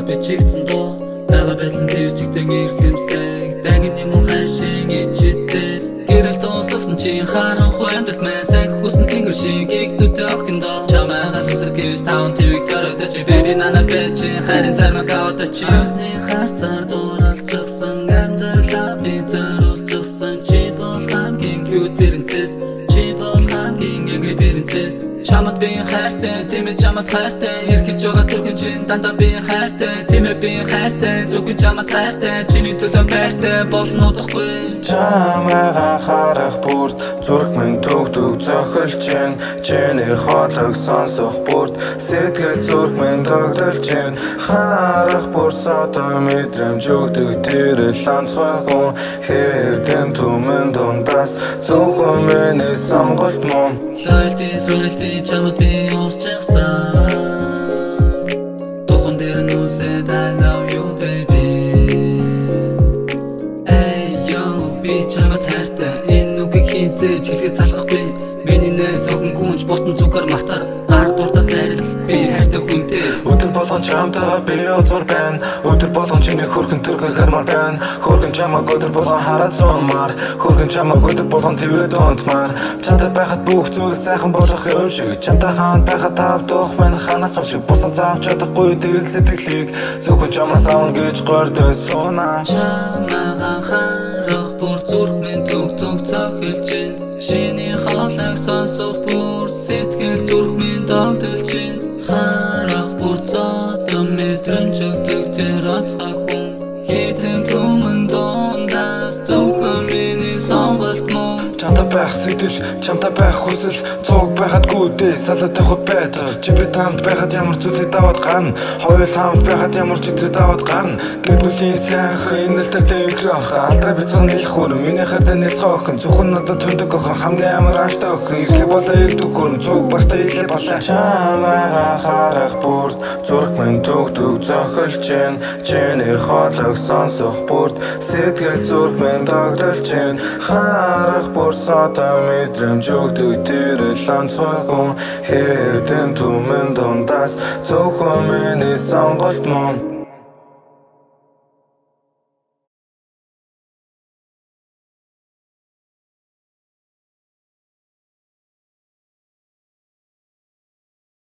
бичигдсэн доо байгаа байдлын тэр чигтэн ирхэмсэг дагин юм хашиг ичтэй гэрэл дууссан чи харанхуй амьдрал мэсэг хүсэн тэнгэр шиг игдүүтэй охиндоо чамайгаа зүсэг гэрс таун твик гараад чи baby нана бэчи харин цармаг аваад чи анхны харцаар дууралчихсан амьдралаа би зориулчихсан чи бол хамгийн cute принцесс чи бол хамгийн эгри принцесс чамд би хайртай тэмээ чамд хайртай эргэлж байгаа түрхэн чин дандаа би хайртай тэмээ би хайртай зөвхөн чамд хайртай чиний төлөө байртай болно удахгүй чамайгаа харах бүрт зүрх минь төгтөг зохилж гин чиний хоолойг сонсох бүрт сэтгэл зүрх минь тогтолж гин харах бүрт содон мэдрэмж өгдөг тэр л онцгой хүн хэвдэн түмэн дундаас зөвхөн миний сонголт мөн Loyalty чамд би уусчихсан Тохон дээр нүсэд I love you baby Hey yo би чамд хайртай энэ үгийг хинцээж хэлэхэд салахгүй миний нэ зөвхөн гүнж босдон зүгээр мартар гар дуртаа сайрал би хайртай хүнтэй өдөр болгон чамтайгаа би уулзмаар байна өдөр болгон чиний хөрхөн төрхөй хармаар байна хөргөн чамайг өдөр болгон хараад суумаар хөргөн чамайг өдөр болгон твэрээ донтмаар чамтай байхад бүх зүйл сайхан болох юм шиг чамтай хаан байхад тавдах минь ханах юм шиг бусан заавч чадахгүй дэрэл сэтгэлийг зөвхөн чамаас авна гэж гордон сууна чамайгаа харах бүр зүрх минь төгтөг цохилж байна чиний хоолойг сонсох бүр сэтгэл зүрх минь тогтолж байна харах бүр содон мэдрэмж өгдөг тэр онцгой хүн хэдэн түмэн дундаас зөвхөн миний сонголт мөн чамтай байх сэтгэл чамтай байх хүсэл цуг байхад гүйдээ салаад явах байтар чи би тамд байхад ямар зүйлийг даваад гарна хоёул хамт байхад ямар зүйлийг даваад гарна гэр бүлийн сайхан инээлтэй ихрэх алдраа бицэн нэлэх хөр миний хатан нэлцохын зөвхөн надад түндэг охин хамгийн амар аштай охин ирэх болоо ирдэг хөр цуг багтаа илээ болоо чамайгаа харах бүрт зүрх минь төгтөг зохилж гин чиний хоолойг сонсох бүрт сэтгэл зүрх минь тогтолж гин харах бүр содон мэдрэмж өгдөг тэр л онцгой хүн хэвдэн түмэн дундаас зөвхөн миний сонголт мөн